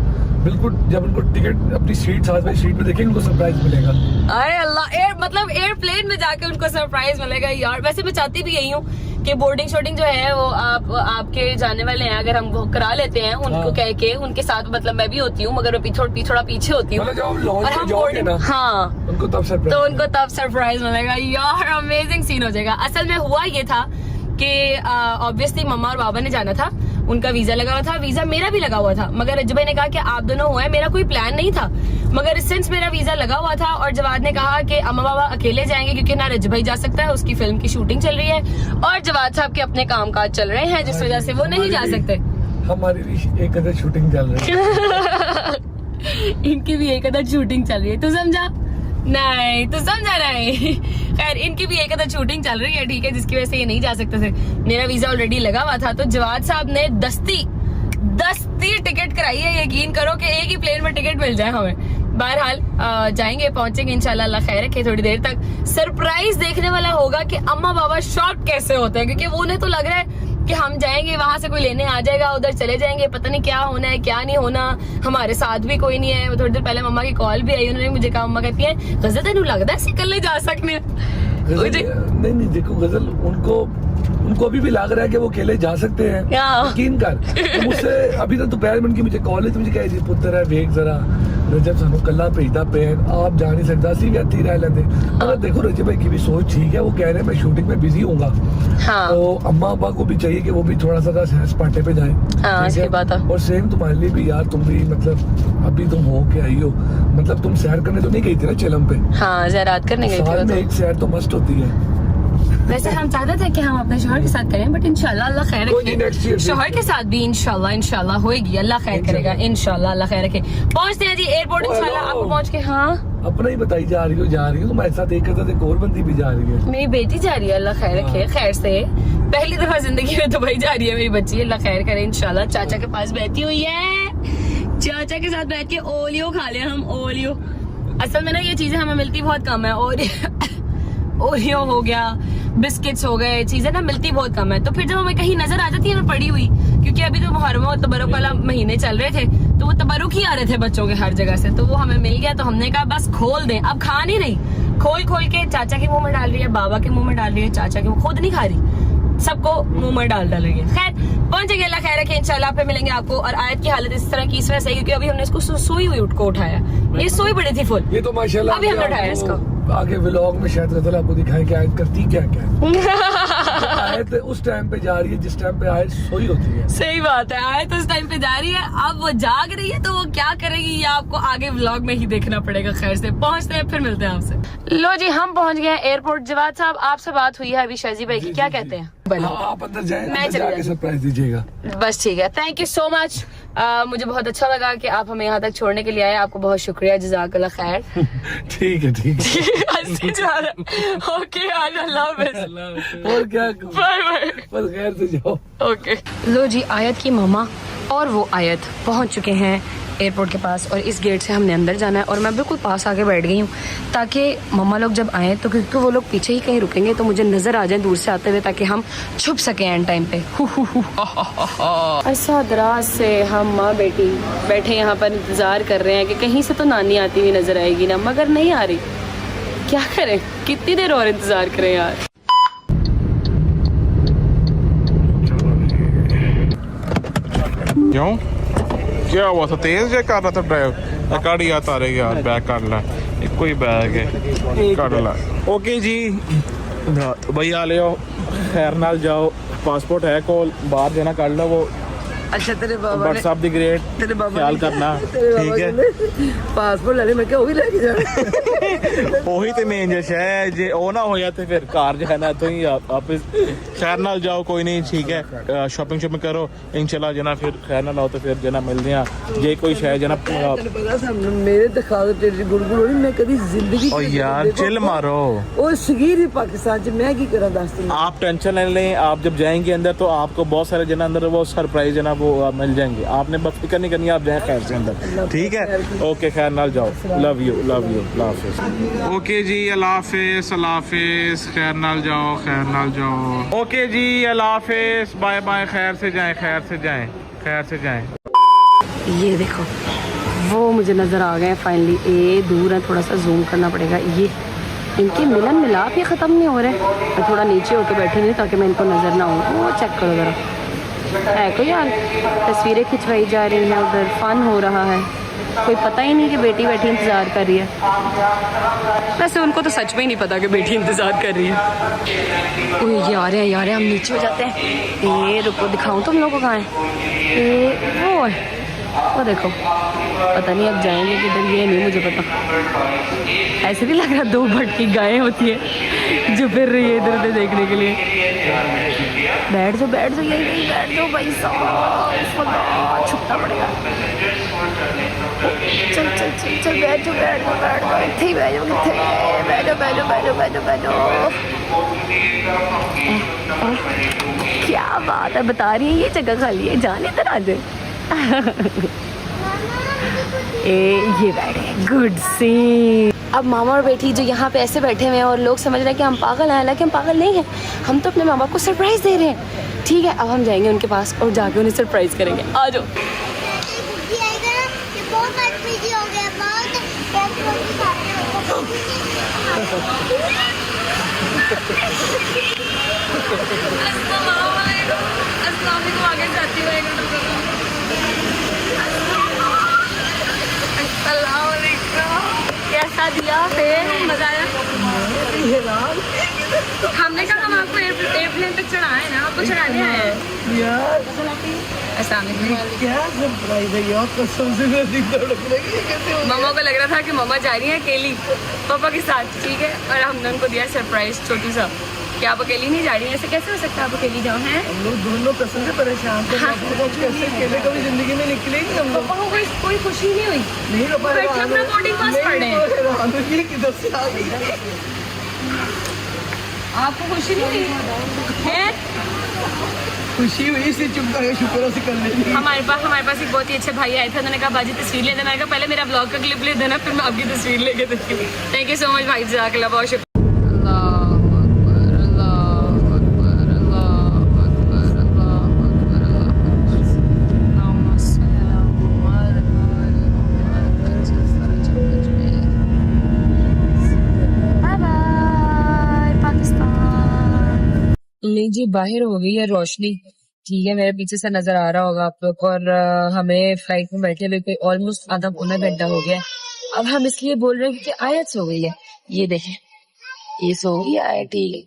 बिल्कुल जब उनको टिकट अपनी सीट साथ में सीट पे देखेंगे उनको सरप्राइज मिलेगा। अरे अल्लाह, मतलब एयरप्लेन में जाके उनको सरप्राइज मिलेगा यार। वैसे मैं चाहती भी यही हूँ कि बोर्डिंग शोर्डिंग जो है वो आपके जाने वाले हैं अगर हम वो करा लेते हैं उनको कह के उनके साथ, मतलब मैं भी होती हूँ मगर थोड़ा पीछे होती हूँ और हम बोर्डिंग, हाँ उनको तब सरप्राइज मिलेगा यार। अमेजिंग सीन हो जाएगा। असल में हुआ ये था कि ऑब्वियसली मम्मा और बाबा ने जाना था, उनका वीजा लगा हुआ था, वीजा मेरा भी लगा हुआ था मगर रज्जू भाई ने कहा कि आप दोनों हुए, मेरा कोई प्लान नहीं था मगर सिंस मेरा वीजा लगा हुआ था और जवाद ने कहा कि अम्मा बाबा अकेले जाएंगे क्योंकि ना रज्जू भाई जा सकता है, उसकी फिल्म की शूटिंग चल रही है और जवाद साहब के अपने कामकाज चल रहे हैं जिस वजह से वो नहीं जा सकते। हमारी भी एक अदर शूटिंग चल रही है इनकी भी एक अदर शूटिंग चल रही है, तू समझा? नहीं तो समझा नहीं। खैर इनकी भी एक अदर शूटिंग चल रही है, ठीक है, जिसकी वजह से ये नहीं जा सकते थे। मेरा वीजा ऑलरेडी लगा हुआ था तो जवाद साहब ने दस्ती टिकट कराई है। यकीन करो कि एक ही प्लेन में टिकट मिल जाए हमें। बहरहाल जाएंगे, पहुंचेंगे इंशाल्लाह, अल्लाह खैर रखे। थोड़ी देर तक सरप्राइज देखने वाला होगा कि अम्मा बाबा शॉक कैसे होते हैं, क्योंकि उन्हें तो लग रहा है कि हम जाएंगे वहां से कोई लेने आ जाएगा, उधर चले जाएंगे, पता नहीं क्या होना है क्या नहीं होना, हमारे साथ भी कोई नहीं है। थोड़ी देर पहले मम्मा की कॉल भी आई, उन्होंने मुझे कहा, मम्मा कहती है गजल तेन लगता है कल जा सकते नहीं देखो गजल उनको अभी भी लग रहा है कि वो अकेले जा सकते हैं। यकीन कर, मुझसे अभी तक दोपहर में उनकी मुझे कॉल है तो मुझे कह जी पुत्र है वेग जरा रजब सानू कला भेजता पे आप जा नहीं सकता सी भी इत्थे रह लेंदे। मगर देखो रजब भाई की भी सोच ठीक है, वो कह रहे हैं मैं शूटिंग में बिजी हूँगा, तो अम्मा अब्बा को भी चाहिए कि वो भी थोड़ा सा सैर सपाटे पे जाए। सही बात है। और सेम तुम्हारे लिए भी यार, तुम भी मतलब अभी तुम हो के आई हो, मतलब तुम सैर करने तो नहीं गई थी ना चिलम पे? हाँ ज़ियारत करने गई थी। साल में एक सैर तो मस्त होती है। वैसे हम चाहते थे कि हम अपने शोहर के साथ करें बट इंशाल्लाह अल्लाह खैर रखे, शोहर के साथ भी इंशाल्लाह होएगी, अल्लाह खैर करेगा, इंशाल्लाह अल्लाह खैर रखे। पहुंचते हैं जी एयरपोर्ट इंशाल्लाह। आप पहुंच के हाँ अपना ही बताई जा रही हो तुम्हारे साथ एक और बंदी भी जा रही है। मेरी बेटी जा रही है, अल्लाह खैर रखे, खैर से पहली दफा जिंदगी में दुबई जा रही है मेरी बच्ची, अल्लाह खैर करे इंशाल्लाह। चाचा के पास बैठी हुई है, चाचा के साथ बैठ के ओलियो खा लिया हम, ओलियो। असल में ना ये चीजें हमें मिलती बहुत कम है, और ओरियो हो गया, बिस्किट्स हो गए, चीजें ना मिलती बहुत कम है। तो फिर जब हमें कहीं नजर आ जाती है ना पड़ी हुई, क्योंकि अभी तो मुहर्रम और तबरुक वाला महीने चल रहे थे तो वो तबरुक ही आ रहे थे बच्चों के हर जगह से, तो वो हमें मिल गया तो हमने कहा बस खोल दें। अब खा नहीं रही, खोल के चाचा के मुंह में डाल रही है, बाबा के मुंह में डाल रही है, चाचा के खुद नहीं खा रही, सबको मुंह में डाल डालेंगे। खैर पहुंचेंगे, अल्लाह खैर रखे इंशाल्लाह। फिर मिलेंगे आपको। और आयत की हालत इस तरह की इस वजह से क्योंकि अभी हमने इसको सोई हुई को उठाया, ये सोई पड़ी थी फुल, ये तो माशाल्लाह अभी हमने उठाया इसको। आगे व्लॉग में शायद गजल आपको दिखाएं कि आयत करती क्या आयत उस टाइम पे जा रही है जिस टाइम पे आयत सोई होती है। सही बात है, आयत उस टाइम पे जा रही है, अब वो जाग रही है तो वो क्या करेगी ये आपको आगे व्लॉग में ही देखना पड़ेगा। खैर से पहुंचते हैं, फिर मिलते हैं आपसे। लो जी हम पहुंच गए एयरपोर्ट। जवाद साहब आपसे बात हुई है अभी शाजी भाई की, क्या कहते हैं? आप अंदर जाएं, मैं अंदर जाके सरप्राइज दीजिएगा। बस ठीक है, थैंक यू सो मच। मुझे बहुत अच्छा लगा कि आप हमें यहाँ तक छोड़ने के लिए आए, आपको बहुत शुक्रिया, जज़ाकल्लाह खैर। ठीक है ओके अल्लाह हाफ़िज़। और क्या, बाय बाय, बस खैर से जाओ। ओके। लो जी आयत की मामा और वो आयत पहुंच चुके हैं एयरपोर्ट के पास और इस गेट से हमने अंदर जाना है और मैं बिल्कुल पास आके बैठ गई हूँ ताकि मम्मा लोग जब आए तो क्योंकि वो लोग पीछे ही कहीं रुकेंगे तो मुझे नजर आ जाए दूर से आते हुए ताकि हम छुप सकें एंड टाइम पे। ऐसा दराज से हम माँ बेटी बैठे यहाँ पर इंतजार कर रहे हैं कि कहीं से तो नानी आती हुई नजर आएगी ना, मगर नहीं आ रही। क्या करें, कितनी देर और इंतजार करें यार। क्यों क्या हुआ था, तेज जे कर रहा था ड्राइव? काट या तारे यार, बैग काट ला, एक कोई बैग है, काट ला। ओके जी भैया ले आओ, खैर नाल जाओ, पासपोर्ट है कोल, बाहर जाना कर लो वो। अच्छा तेरे बाबा व्हाट्सएप दी ग्रेट तेरे बाबा ख्याल करना, ठीक है। पासपोर्ट ले मैं क्या वो भी लेके जाना ਉਹੀ ਤੇ ਮੇਨ ਜਿਹਾ ਹੈ, ਜੇ ਉਹ ਨਾ ਹੋਇਆ ਤੇ ਫਿਰ ਕਾਰ ਜੋ ਹੈ ਨਾ ਇੱਥੋਂ ਹੀ ਵਾਪਸ ਖੈਰ ਨਾਲ ਜਾਓ, ਕੋਈ ਨਹੀਂ ਠੀਕ ਹੈ। ਸ਼ਾਪਿੰਗ ਸ਼ਾਪਿੰਗ ਕਰੋ ਇਨਸ਼ਾਅੱਲਾ ਜਨਾ, ਫਿਰ ਖੈਰ ਨਾਲ ਆਓ ਤੇ ਫਿਰ ਜਨਾ ਮਿਲਦੇ ਆ। ਜੇ ਕੋਈ ਸ਼ਾਇਦ ਜਨਾ ਤੈਨੂੰ ਪਤਾ ਸਾਹਮਣੇ ਮੇਰੇ ਦਿਖਾ ਦੇ ਤੇਰੀ ਗੁੜਗੁੜ ਹੋਣੀ, ਮੈਂ ਕਦੀ ਜ਼ਿੰਦਗੀ ਓ ਯਾਰ चिल मारो, ਉਹ ਸਗੀਰ ਹੀ ਪਾਕਿस्तान ਚ मैं ਕੀ करा दस दिन। आप टेंशन नहीं लें, आप जब जाएंगे अंदर तो आपको बहुत सारे जना अंदर वो सरप्राइज है ना वो मिल जाएंगे, आपने बस फिक्र नहीं करनी, आप जाए खैर से अंदर, ठीक है। ओके खैर नाल जाओ, लव यू अल्लाह हाफिज। ओके जी अल्लाह हाफिज, खैर नाल जाओ, खैर नाल जाओ। ओके जी अल्लाह हाफिज, बाय बाय, खैर से जाएं, खैर से जाएं, खैर से जाएं। ये देखो वो मुझे नज़र आ गए फाइनली। ये दूर है, थोड़ा सा जूम करना पड़ेगा। ये इनके मिलन मिलाप ही ख़त्म नहीं हो रहे। मैं थोड़ा नीचे होकर बैठी नहीं ताकि मैं इनको नज़र ना हो। वो चेक करो ज़रा, है कोई यार, तस्वीरें खिंचवाई जा रही हैं, उधर फन हो रहा है। कोई पता ही नहीं कि बेटी बैठी इंतज़ार कर रही है। वैसे उनको तो सच में ही नहीं पता कि बेटी इंतज़ार कर रही है। ओए यार हम नीचे हो जाते हैं। ये रुको दिखाऊं तुम लोगों को कहाँ है। ये वो देखो, पता नहीं अब जाएंगे किधर, ये नहीं मुझे पता। ऐसे नहीं लग रहा दो भटकी गायें होती है जो फिर रही है इधर उधर देखने के लिए। बैठ जाओ यही बैठ जाओ भाई साहब, छुपना पड़ेगा। चल बैठ जाओ, इतने ही बैठ जाओ। क्या बात है, बता रही है ये जगह खाली है, जाने इधर आ जाए। ये बैठे, गुड सी। अब मामा और बेटी जो यहाँ पे ऐसे बैठे हुए हैं और लोग समझ रहे हैं कि हम पागल हैं, हालांकि हम पागल नहीं हैं। हम तो अपने माँ बाप को सरप्राइज दे रहे हैं, ठीक है। अब हम जाएंगे उनके पास और जाके उन्हें सरप्राइज करेंगे। आ जाओ। कैसा दिया फिर, मजा आया? हमने कहा हम आपको एयरप्लेन तक चढ़ाए ना, आपको चढ़ाने आए हैं यार। क्या सरप्राइज है यार, कसम से मैं दिल धड़क रही है। मम्मा को लग रहा था कि मम्मा जा रही है अकेली पापा के साथ, ठीक है, और हमने उनको दिया सरप्राइज छोटू सा कि आप अकेली नहीं जा रही हैं। ऐसे कैसे हो सकता है आप अकेली जाओ? हैं हम लोग दोनों कसम से परेशान थे। कैसे अकेले कभी जिंदगी में निकले नहीं हम लोग। पापा को कोई खुशी नहीं हुई? नहीं हो पाया, बैठे अपना बोर्डिंग पास पढ़े। किधर से आ गई? आपको खुशी नहीं हुई है? खुशी हुई, इसे चुप करके शुक्र से कर लेंगे। हमारे पास एक बहुत ही अच्छे भाई आए थे, उन्होंने कहा बाजी तस्वीर ले देना। मैंने कहा पहले मेरा ब्लॉग का क्लिप ले देना, फिर मैं आपकी तस्वीर लेके देती हूँ। थैंक यू सो मच भाई, जज़ाकल्लाह, बहुत शुक्रिया। जी बाहर हो गई है रोशनी, ठीक है, मेरे पीछे से नजर आ रहा होगा आप लोग। और हमें फ्लाइट में बैठे हुए कोई ऑलमोस्ट आधा पौना घंटा हो गया। अब हम इसलिए बोल रहे हैं क्योंकि आयत सो गई है। ये देखें, ये सो गई है, ठीक है।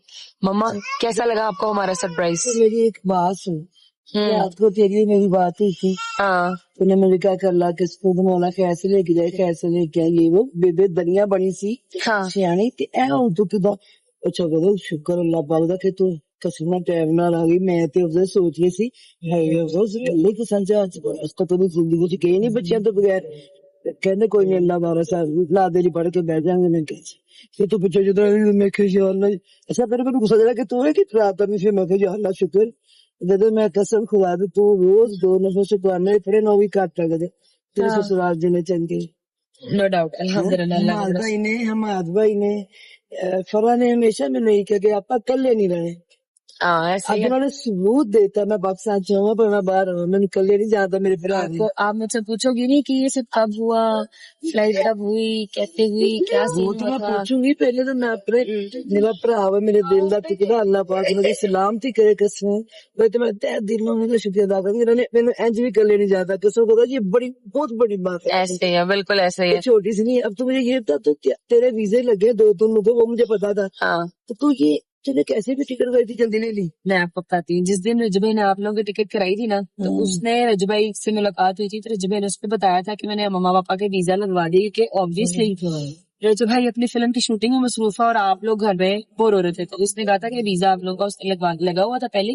मम्मा कैसा लगा आपको हमारा सरप्राइज? मेरी एक बात सुन, रात को तेरी मेरी बात हुई थी। हाँ, तूने मैंने क्या कर ला, किसको मौला कैसे लेके जाए, कैसे लेके आए, ये वो बेबे दुनिया बनी सी हाँ। सियानी ते ऐ हूं तू किदा। अच्छा करो शुक्र अल्लाह पाक दा कि तू कसम टाइम नाल आ गई। मैं ते उसे सोच रही सी है उस गल्ले को संजा उसको तो जिंदगी च कहीं नहीं बच्चियां तो बगैर। कहने कोई नहीं, अल्लाह बारा साहब ला देरी पढ़ के बैठ जाएंगे। मैं कह फिर तू पीछे जो मैं कह यार अल्लाह, ऐसा मेरे को गुस्सा चला कि तू है कि रात में। फिर मैं कह यार अल्लाह शुक्र दे, मैं कसम खुदा दे तू रोज 2 नफर से कुरान पढ़े ना भी काट कर दे तेरे ससुराल देने चंगे। नो डाउट, अल्हम्दुलिल्लाह। हमाद भाई ने फरा ने हमेशा में नहीं कहा कि आप कल्ले नहीं रहे। हाँ ऐसे ही अब है। उन्होंने सबूत देता मैं पाकिस्तान जाऊंगा पर मैं बाहर हूँ, मैं निकल नहीं जाता मेरे भरा ने। तो आप मुझसे पूछोगे नहीं कि ये सब कब हुआ, फ्लाइट कब हुई, कैसे हुई, क्या वो सीन तो हुआ मैं था? पूछूंगी पहले तो मैं अपने मेरा भरा है मेरे दिल का टुकड़ा अल्लाह पाक मुझे सलामती करे कसम मैं तो मैं तहे दिल में उनका शुक्रिया अदा करूंगी इन्होंने मैंने इंज भी कर लेने जाता कसम खुदा ये बड़ी बहुत बड़ी बात है। ऐसे ही है, बिल्कुल ऐसे ही ये है। छोटी सी नहीं अब तो मुझे ये बता तो तेरे वीजे लगे 2-3 लोगों वो मुझे पता था हाँ तो तू ये तूने कैसे भी टिकट गई थी जल्दी नहीं ली। मैं आपको बताती हूँ, जिस दिन रजू भाई ने आप लोगों की टिकट कराई थी ना, तो उसने रजू भाई से मुलाकात हुई थी, तो रजू भाई ने उसको बताया था कि मैंने मम्मा पापा के वीजा लगवा दिए क्योंकि ऑब्वियसली रजू भाई अपनी फिल्म की शूटिंग में मसरूफ है और आप लोग घर में बोर हो रहे थे, तो उसने कहा था कि वीजा आप लोगों का उसने लगा हुआ था पहले,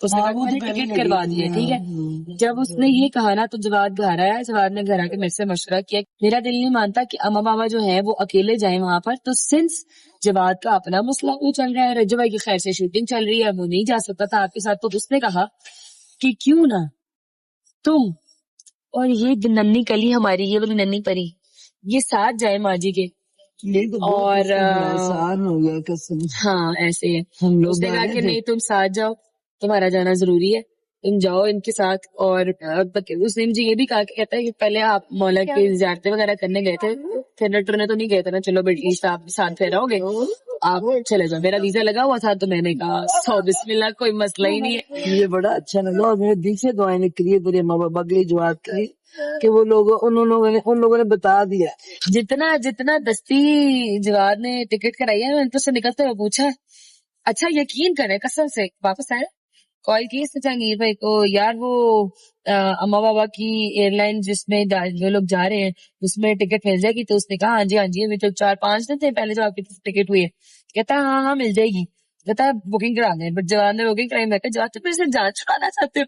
तो उसने कहा मुझे टिकट करवा दी है, ठीक है। जब उसने ये कहा ना तो जवाद घर आया, जवाद ने घर आके मेरे से मशवरा किया, मेरा दिल नहीं मानता कि अम्मा बाबा जो है वो अकेले जाए वहां पर, तो सिंस जवाद का अपना मसला वो चल रहा है, रजू भाई की खैर से शूटिंग चल रही है, वो नहीं जा सकता था आपके साथ, तो उसने कहा कि क्यों ना तुम और ये नन्नी कली हमारी, ये वाली नन्नी परी, ये साथ जाए माँ जी के। ये तो और आसान हो गया कसम। हाँ ऐसे है। हम लोग उसने कहा आए कि थे। नहीं तुम साथ जाओ, तुम्हारा जाना जरूरी है, तुम जाओ इनके साथ। और उसने मुझे ये भी कहा कि कहता है कि पहले आप मौला की ज़ियारतें वगैरह करने गए थे, फिर टुरने तो नहीं गए थे ना, चलो एटलीस्ट आप साथ फिर रहोगे, आप चले जाओ। मेरा वीजा लगा हुआ था तो मैंने कहा सौ बिस्मिल्लाह, कोई मसला ही नहीं है। ये बड़ा अच्छा लगा और मेरे दिल से दुआएं निकली है तेरे माँ बाबा के लिए जवाब की कि वो लोग उन लोगों ने बता दिया। जितना दस्ती जवाद ने टिकट कराई है, मैंने तो उससे निकलते हुए पूछा, अच्छा यकीन करे कसम से वापस आया, कॉल की इसने जहांगीर भाई को, यार वो अम्मा बाबा की एयरलाइन जिसमें वो लोग जा रहे हैं उसमें टिकट मिल जाएगी, तो उसने कहा हाँ जी अभी तो 4-5 दिन थे पहले जो आपकी टिकट हुई है। कहता है हाँ मिल जाएगी, कहता है बुकिंग करा लें, बट जवान ने बुकिंग कराई। मैं कहा जवान तुम इससे जान छुड़ाना चाहते हो,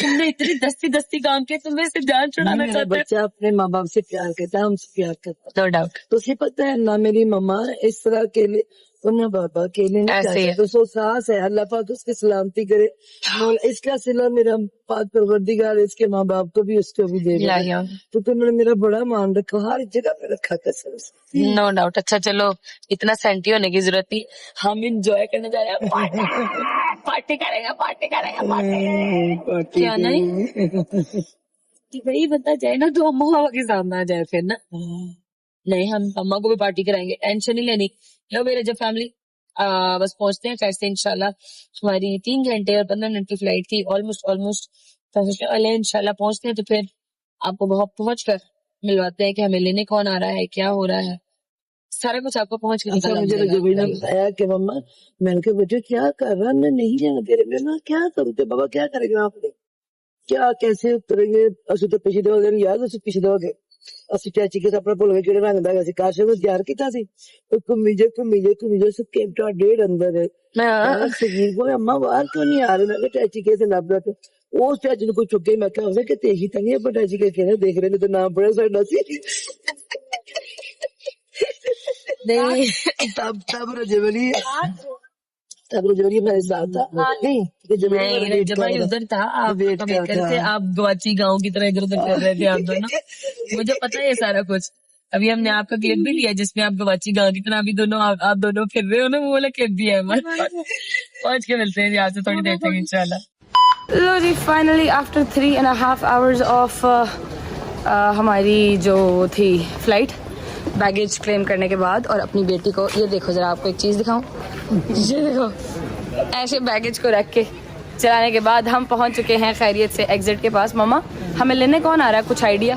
तुमने इतनी दस्ती काम किया, तुम इससे जान छुड़ाना मेरा चाहते बच्चा अपने माँ बाप से प्यार करता है, हमसे प्यार करता है, हो। नो डाउट तो उसे पता है ना मेरी मम्मा इस तरह अकेले और ना बाबा अकेले नहीं ऐसे ही है। जा सकते, तो सास है अल्लाह पाक उसकी सलामती करे। इसका सिला मेरा पाक परवरदिगार इसके माँ बाप को भी उसको भी दे देगा। तो तुमने मेरा बड़ा मान रखा, हर जगह पे रखा कसम से। No doubt. अच्छा चलो इतना सेंटी होने की जरूरत नहीं, हम इंजॉय करने जा रहे हैं, पार्टी करेंगे क्या नहीं कि भाई बता जाए ना तो अम्मा बाबा के सामने आ जाए फिर ना। नहीं हम अम्मा को भी पार्टी कराएंगे, टेंशन नहीं लेनी। लो मेरे जब फैमिली बस पहुंचते हैं खैर से इंशाल्लाह। हमारी 3 घंटे और 15 मिनट की फ्लाइट थी, ऑलमोस्ट इंशाल्लाह पहुंचते हैं तो फिर आपको बहुत पहुंच कर मिलवाते हैं कि हमें लेने कौन आ रहा है, क्या हो रहा है, सारा कुछ आपको पहुंच के अच्छा मुझे जब ने बताया कि मम्मा, मैंने कहा बेटे क्या कर रहा, मैं नहीं जाना तेरे में ना, क्या करूँ बाबा, क्या करेंगे आपने, क्या कैसे उतरेंगे, असि तो पिछले दो दिन याद असि पिछले हो गए ਅਸੀਂ ਚਾਚੀ ਕੇ ਆਪਣਾ ਭੁੱਲ ਗਏ ਕਿਹੜੇ ਰੰਗ ਦਾ ਸੀ, ਕਾਸ਼ ਨੂੰ ਤਿਆਰ ਕੀਤਾ ਸੀ, ਘੁੰਮੀ ਜੇ ਸਭ ਕੈਂਟਾ ਡੇਢ ਅੰਦਰ ਹੈ। ਮੈਂ ਸਰੀਰ को अम्मा बाहर क्यों नहीं आ रहे, मैं कहा चाची कैसे लग रहा था, उस चाची ने कोई चुके, मैं कहा कि तेजी तो नहीं है चाची के कहने देख रहे तो नाम पड़े साडा सी नहीं तब रजवली मेरे साथ था नहीं जब भाई उधर था आप करते, आप गवाची गाँव की तरह इधर उधर कर रहे थे आप दोनों, मुझे पता है सारा कुछ। अभी हमने आपका क्लिप भी लिया जिसमें आप गवाची गाँव की तरह अभी दोनों आप दोनों फिर रहे हो ना, वो वाला क्लिप भी है हमारे पास। पहुंच के मिलते हैं यहाँ से थोड़ी देर तक इंशाल्लाह। लो जी फाइनली आफ्टर 3.5 hours ऑफ हमारी जो थी फ्लाइट, बैगेज क्लेम करने के बाद, और अपनी बेटी को ये देखो जरा, आपको एक चीज दिखाऊं, ये देखो ऐसे बैगेज को रख के चलाने के बाद हम पहुंच चुके हैं खैरियत से एग्जिट के पास। मम्मा हमें लेने कौन आ रहा है, कुछ आइडिया?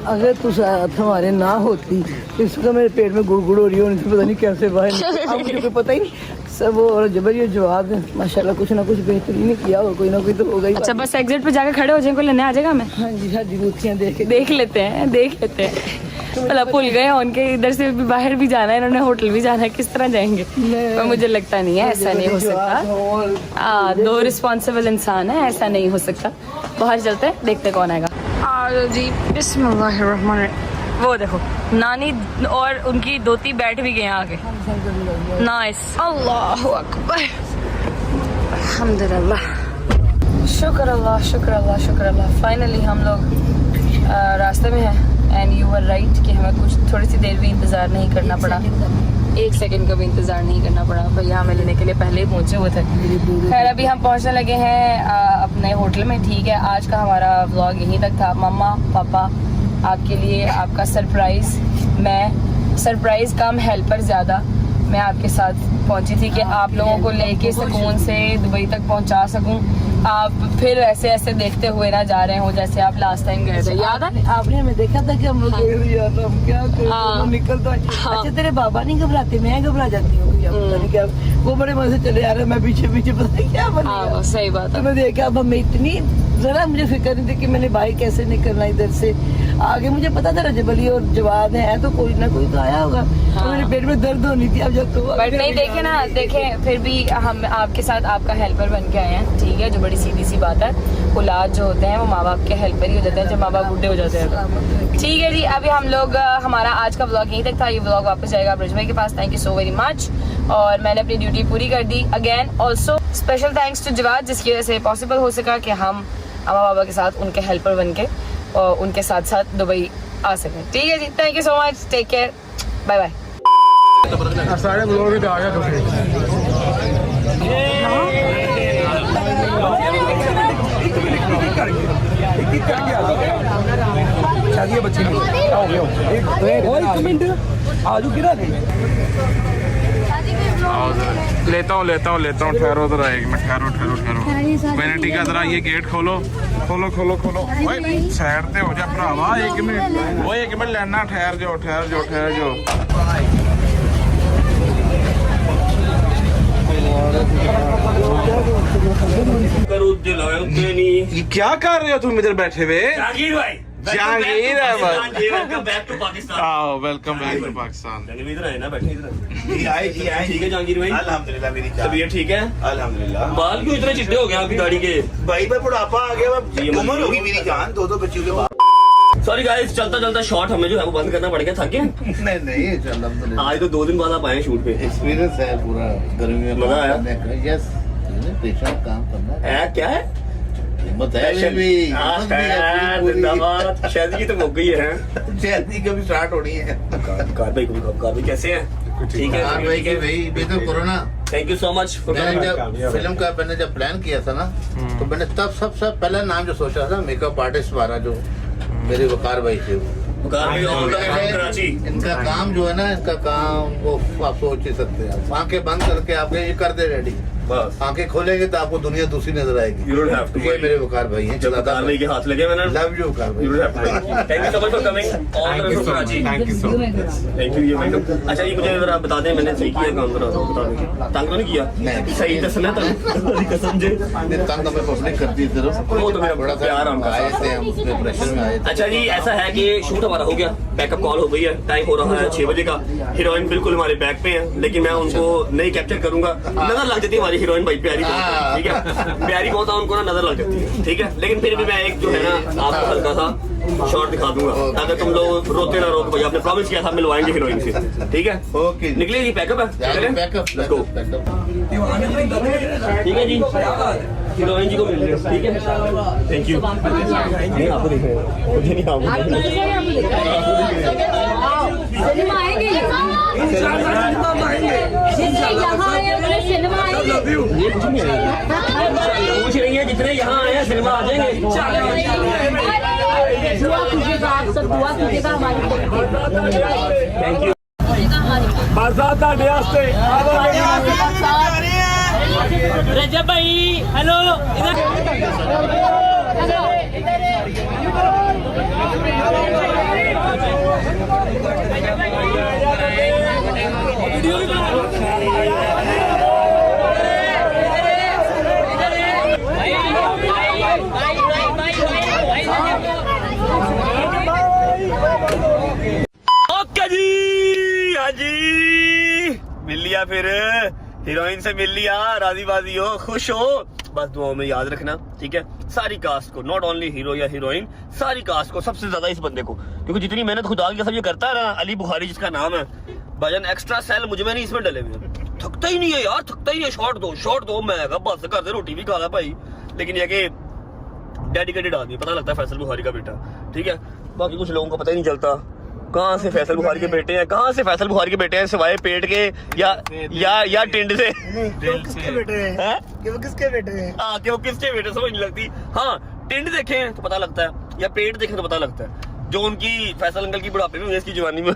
अगर तू साथ हमारे ना होती इसका मेरे पेट में गुड़गुड़ हो रही हो, पता नहीं कैसे बाहर अब मुझे कोई पता ही नहीं सब। और जबर ये जवाब है माशाल्लाह, कुछ ना कुछ बेहतरीन ही किया हो, कोई ना कोई तो होगा ही। अच्छा बस एग्जिट पे जाके खड़े हो जाए, कोई लेने आ जाएगा हमें? हाँ जी साड़ी बूथियाँ देख लेते हैं भला भूल गए उनके, इधर से भी बाहर भी जाना है, इन्होंने होटल भी जाना है, किस तरह जाएंगे? पर मुझे लगता नहीं है, ऐसा नहीं हो सकता। 2 रिस्पॉन्सिबल इंसान है, ऐसा नहीं हो सकता। बाहर चलते हैं, देखते कौन आएगा। जी बिस्मिल्लाहिर्रहमानिर्रहीम। वो देखो नानी और उनकी दोती बैठ भी गए आगे। नाइस, अल्लाहु अकबर, अल्हम्दुलिल्लाह, शुक्र अल्लाह। फाइनली हम लोग रास्ते में हैं एंड यू वर राइट कि हमें कुछ थोड़ी सी देर भी इंतज़ार नहीं करना पड़ा, 1 सेकंड का भी इंतज़ार नहीं करना पड़ा। भैया हमें लेने के लिए पहले ही पहुंचे हुए थे। खैर अभी हम पहुंचने लगे हैं अपने होटल में। ठीक है, आज का हमारा व्लॉग यहीं तक था। मम्मा पापा आपके लिए आपका सरप्राइज़, मैं सरप्राइज़ कम हेल्पर ज़्यादा, मैं आपके साथ पहुंची थी कि आप लोगों को लेके सुकून से दुबई तक पहुंचा सकूं। आप फिर ऐसे ऐसे देखते हुए ना जा रहे हो जैसे आप लास्ट टाइम गए थे, याद है? आपने हमें देखा था कि हम लोग हम क्या हाँ। निकल तो हाँ। अच्छा तेरे बाबा नहीं घबराते, मैं घबरा जाती हूँ भैया, पता नहीं क्या वो बड़े मजे चले आ रहे हैं, मैं पीछे पीछे पता नहीं क्या बन हाँ गया। सही बात तो है। मैं देखा अब हमें इतनी जरा मुझे फिक्र नहीं थी कि मैंने भाई कैसे निकलना इधर से आगे। मुझे पता था रजब अली और जवाद है तो कोई ना कोई तो आया होगा। तो मेरे पेट में दर्द होनी थी अब जब तो बट नहीं देखे ना, देखे फिर भी हम आपके साथ आपका हेल्पर बन के आए हैं। ठीक है, जो बड़ी सीधी सी बात है, औलाद जो होते हैं वो माँ बाप के हेल्पर ही हो जाते हैं जब माँ बाप बूढ़े हो जाते हैं। ठीक है जी, अभी हम लोग हमारा आज का व्लॉग यहीं तक था। ये व्लॉग वापस जाएगा ब्रिज भाई के पास। Thank you so very much. और मैंने अपनी ड्यूटी पूरी कर दी। Again also special thanks to Jawad, जिसकी वजह से पॉसिबल हो सका कि हम अम्मा बाबा के साथ उनके हेल्पर बन के और उनके साथ साथ दुबई आ सकें। ठीक है जी, thank you so much, take care, bye bye. सारे ब्लॉग भी आ गया बच्चे आजू गिरा लेता हूँ ठहरो जरा 1 मिनट, ठहरो वैनिटी का जरा ये गेट खोलो ओए साइड ते हो जा भरावा, 1 मिनट ओए 1 मिनट लेना, ठहर जाओ ये क्या कर रहे हो तुम इधर बैठे हुए? Jahangir Ahmad, back to Pakistan. आओ वेलकम बैक टू पाकिस्तान। इधर आए ना, बैठे इधर। जी आए ठीक है जहांगीर भाई, अल्हम्दुलिल्लाह मेरी जान, तबीयत ठीक है? अल्हम्दुलिल्लाह। बाल क्यों इतने चिट्टे हो गए आपकी दाढ़ी के? भाई पे बुढ़ापा आ गया, ये अब मत उम्र करो। होगी मेरी जान, 2 बच्चियों के बाद। सॉरी गाइस, चलता शॉट हमें जो है वो बंद करना पड़ गया, थक गए। नहीं अल्हम्दुलिल्लाह, आज तो 2 दिन बाद आप आए शूट पे। एक्सपीरियंस है पूरा गर्मी में मजा आया? यस, पेशेंट काम करना है क्या है? हिम्मत है भी, हिम्मत भी है पूरी। जिंदाबाद। शायद की तो हो गई है। जल्दी कभी स्टार्ट होनी है। कार भाई कैसे हैं? ठीक है हाँ भाई की भाई बेहतर corona. Thank you so much for मैंने कमिंग। जब फिल्म का मैंने जब प्लान किया था ना, तो मैंने तब सबसे पहला नाम जो सोचा था मेकअप आर्टिस्ट वाला, जो मेरे वकार भाई थे। कराची। इनका काम जो है ना, इनका काम वो आप सोच ही सकते हैं। आंखें बंद करके आपने ये कर दे रेडी, बस आंखें खोलेंगे तो आपको दुनिया दूसरी नजर आएगी। You don't have to ये worry. मेरे वकार भाई हैं, जब कार भाई के हाथ लगे मैंने love you Waqar You don't भाई। have to worry. Thank you so much for coming. All the way from Karachi. Thank you so much. Thank you, you're welcome. अच्छा ये मुझे जरा बता दें, मैंने सही किया काम जरा बता दें। तंग तो नहीं किया? नहीं। सही दसना था। कसम जे। तंग हमें पब्लिक करती है सिर्फ, वो तो मेरा थोड़ा प्यार सा हमका आए थे हम, उसमें प्रेशर में आए थे। अच्छा जी, ऐसा है कि शूट हमारा हो गया, बैकअप कॉल हो गई है, टाइम हो रहा है 6 बजे का। हीरोइन बिल्कुल हमारे बैक पे है, लेकिन मैं उनको नहीं कैप्चर करूंगा। नजर लग जाती है हमारी हीरोइन भाई, प्यारी बहुत है, ठीक है? प्यारी बहुत है, उनको ना नजर लग जाती है, ठीक है? लेकिन फिर भी मैं एक जो है ना आपको हल्का सा शॉट दिखा दूंगा, ताकि तुम लोग रोते ना रोक। भैया आपने प्रॉमिस किया था मिलवाएंगे हीरोइन से, ठीक है? ओके जी। निकलिए जी, पैकअप है, चलें? Backup Let's go. ठीक है जी, हीरोइन जी को मिल रहे, ठीक है? Thank you. नहीं आपको देख रहे हैं, मुझे नहीं सिनेमा आएंगे यहाँ पूछ रही है, जितने यहाँ आए हैं सिनेमा आ जाएंगे। Thank you. रजब भाई हेलो ओके जी, हाँ जी, मिल लिया फिर, हीरोइन से मिल लिया, राजी बाजी हो, खुश हो, बस दुआओं में याद रखना, ठीक है? सारी कास्ट को, नॉट ओनली हीरो या हीरोइन, सारी कास्ट को, सबसे ज्यादा इस बंदे को, क्योंकि जितनी मेहनत खुदा की सब ये करता है ना, अली बुखारी जिसका नाम है, भजन एक्स्ट्रा सेल मुझ में नहीं, इसमें डले हुए, थकता ही नहीं है यार, थकता ही नहीं है। शॉट दो मैं बस कर दे, रोटी भी खा ला भाई, लेकिन ये कि डेडिकेटेड आदमी, पता लगता है फैसल बुखारी का बेटा, ठीक है? बाकी कुछ लोगों को पता ही नहीं चलता कहाँ से फैसल बुखारी के बेटे हैं, कहाँ से फैसल बुखारी के बेटे हैं, सिवाय पेट के या टिंड से। किसके बेटे हैं? कि वो किसके बेटे हैं? हाँ कि वो किसके बेटे समझ नहीं लगती। हाँ टिंड देखें तो पता लगता है, या पेट देखें तो पता लगता है। जो उनकी फैसल अंकल की बुढ़ापे में हुई है, इसकी जवानी में।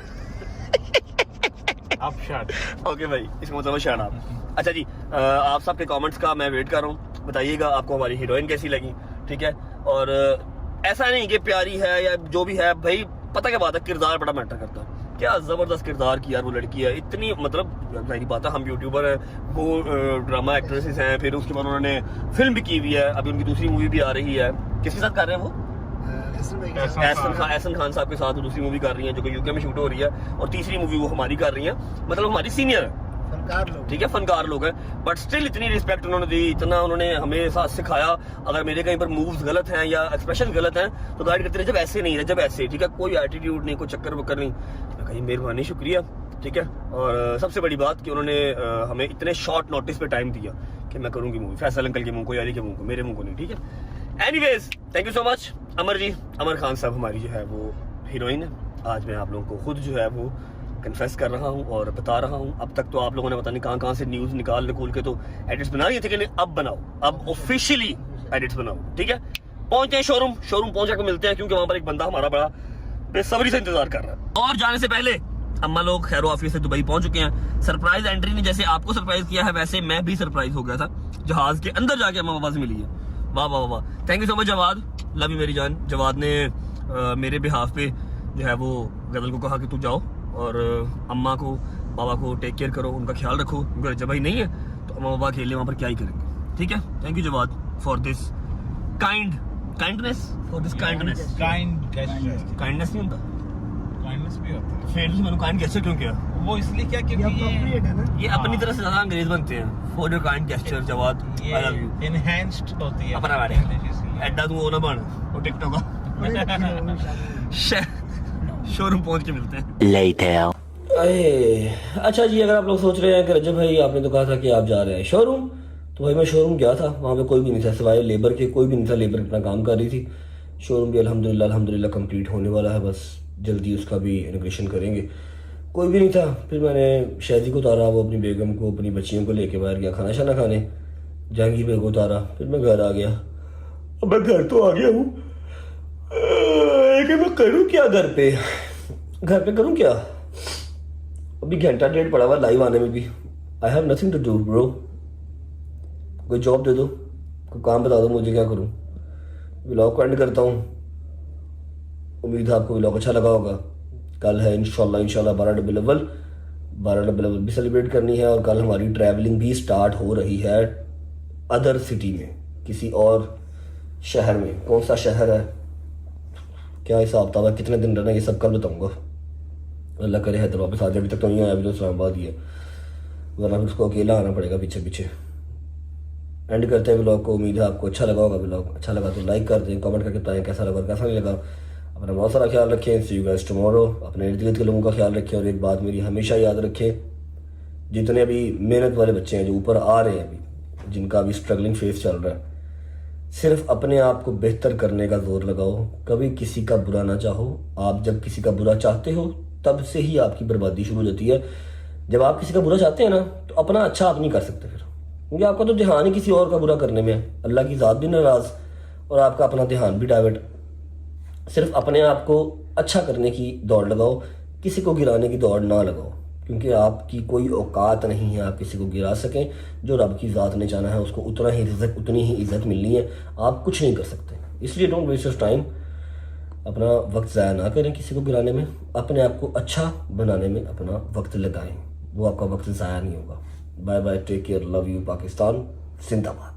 अब शट ओके भाई, इसका मतलब शान आप। अच्छा जी, आप सबके कमेंट्स का मैं वेट कर रहा हूँ। बताइएगा आपको हमारी हीरोइन कैसी लगी, ठीक है। और ऐसा नहीं कि प्यारी है या जो भी है भाई, पता क्या बात है, किरदार बड़ा मैटर करता है। क्या जबरदस्त किरदार की यार वो लड़की है, इतनी मतलब जाहिर बात है हम यूट्यूबर हैं, वो ड्रामा एक्ट्रेसेस हैं, फिर उसके बाद उन्होंने फिल्म भी की हुई है, अभी उनकी दूसरी मूवी भी आ रही है। किसके साथ कर रहे हैं वो? एहसन खान साहब के साथ दूसरी मूवी कर रही है जो कि यूके में शूट हो रही है, और तीसरी मूवी वो हमारी कर रही है, मतलब हमारी सीनियर है, ठीक है, फनकार लोग हैं। बट स्टिल इतनी रिस्पेक्ट उन्होंने दी, इतना उन्होंने हमें साथ सिखाया। अगर मेरे कहीं पर मूव्स गलत हैं या एक्सप्रेशन गलत हैं तो गाइड करते रहे, जब ऐसे नहीं है, जब ऐसे, ठीक है, कोई एटीट्यूड नहीं, कोई चक्कर वक्कर नहीं। कहीं मेहरबानी, शुक्रिया, ठीक है। और सबसे बड़ी बात कि उन्होंने हमें इतने शॉर्ट नोटिस पे टाइम दिया कि मैं करूँगी मूवी, फैसल अंकल के मुंह को, यारी के मुंह को, मेरे मुंह को नहीं, ठीक है। Anyways thank you so much Amar जी। अमर खान साहब हमारी जो है वो हीरोइन है। आज मैं आप लोगों को खुद जो है वो कन्फेस कर रहा हूँ और बता रहा हूँ। अब तक तो आप लोगों ने पता नहीं कहाँ से न्यूज़ निकाल के तो एडिट्स बना रही थे, कि अब बनाओ, अब ऑफिशियली एडिट्स बनाओ, ठीक है। पहुंचते हैं शोरूम पहुंच के मिलते हैं, क्योंकि वहां पर एक बंदा हमारा बड़ा बेसब्री से इंतजार कर रहा है। और जाने से पहले अम्मा लोग खैर ऑफिस से दुबई पहुंच चुके हैं। सरप्राइज एंट्री ने जैसे आपको सरप्राइज किया है, वैसे मैं भी सरप्राइज हो गया था। जहाज के अंदर जाके अम्मा पापा से मिली है। वाह वाह वाह, thank you so much Jawad, love you मेरी जान। जवाद ने मेरे बिहाफ पे जो है वो गजल को कहा कि तू जाओ और अम्मा को बाबा को टेक केयर करो, उनका ख्याल रखो, क्योंकि जब भाई नहीं है तो अम्मा बाबा अकेले वहाँ पर क्या ही करेंगे, ठीक है। Thank you Jawad for this kindness, for this kindness. Kindness नहीं होता, काइंडनेस भी होता है। फिर मैंने काइंड गेस्चर क्यों किया? वो इसलिए क्या, क्योंकि ये अपनी तरफ से ज्यादा अंग्रेज बनते हैं। For your kind gesture Jawad, I love you. Enhanced होती है अपना बारे एडा तू वो ना बन वो टिकटॉक का। शोरूम पहुंच के मिलते हैं। अच्छा जी, अगर आप लोग सोच रहे हैं कि रजब भाई आपने तो कहा था कि आप जा रहे हैं शोरूम, तो भाई मैं शोरूम गया था, वहाँ पे कोई भी नहीं था सिवाय लेबर के, कोई भी नहीं था। लेबर अपना काम कर रही थी। शोरूम भी अल्हम्दुलिल्लाह कंप्लीट होने वाला है, बस जल्दी उसका भी इनोग्रेशन करेंगे। कोई भी नहीं था। फिर मैंने शहजी को उतारा, वो अपनी बेगम को, अपनी बच्चियों को लेके बाहर गया खाना शाना खाने। जहांगीर भाई को उतारा, फिर मैं घर आ गया। अब मैं घर तो आ गया हूँ, लेकिन मैं करूँ क्या घर पे करूँ क्या? अभी घंटा डेढ़ पड़ा हुआ लाइव आने में भी। I have nothing to do bro. कोई जॉब दे दो, कोई काम बता दो मुझे, क्या करूँ? व्लॉग को एंड करता हूँ। उम्मीद है आपको व्लॉग अच्छा लगा होगा। कल है इंशाल्लाह 12 रबीउल अव्वल भी सेलिब्रेट करनी है, और कल हमारी ट्रैवलिंग भी स्टार्ट हो रही है अदर सिटी में, किसी और शहर में। कौन सा शहर है, क्या हिसाब था, कितने दिन रहना, ये सब कल बताऊँगा। अल्लाह करे हैदर वापस आ जाए। अभी तक तो नहीं आया, अभी तो इस्लामाबाद ही है, वरना फिर उसको अकेला आना पड़ेगा पीछे। एंड करते हैं व्लॉग को। उम्मीद है आपको अच्छा लगा होगा। व्लॉग अच्छा लगा तो लाइक कर दें, कमेंट करके बताएं कैसा लगा और कैसा नहीं लगा। अपना बहुत सारा ख्याल रखें। सी यू गाइस टुमारो। अपने इर्द गिर्द के लोगों का ख्याल रखें, और एक बात मेरी हमेशा याद रखें, जितने अभी मेहनत वाले बच्चे हैं जो ऊपर आ रहे हैं, अभी जिनका अभी स्ट्रगलिंग फेस चल रहा है, सिर्फ अपने आप को बेहतर करने का जोर लगाओ, कभी किसी का बुरा ना चाहो। आप जब किसी का बुरा चाहते हो तब से ही आपकी बर्बादी शुरू हो जाती है। जब आप किसी का बुरा चाहते हैं ना, तो अपना अच्छा आप नहीं कर सकते फिर, क्योंकि आपका तो ध्यान ही किसी और का बुरा करने में है। अल्लाह की ज़ात भी नाराज़ और आपका अपना ध्यान भी डाइवर्ट। सिर्फ अपने आप को अच्छा करने की दौड़ लगाओ, किसी को गिराने की दौड़ ना लगाओ, क्योंकि आपकी कोई औकात नहीं है आप किसी को गिरा सकें। जो रब की ज़ात ने चाहा है उसको उतना ही रिज़्क़, उतनी ही इज़्ज़त मिलनी है। आप कुछ नहीं कर सकते, इसलिए डोंट वेस्ट योर टाइम। अपना वक्त ज़ाया ना करें किसी को गिराने में, अपने आप को अच्छा बनाने में अपना वक्त लगाएं, वो आपका वक्त ज़ाया नहीं होगा। Bye bye, take care, love you Pakistan, जिंदाबाद।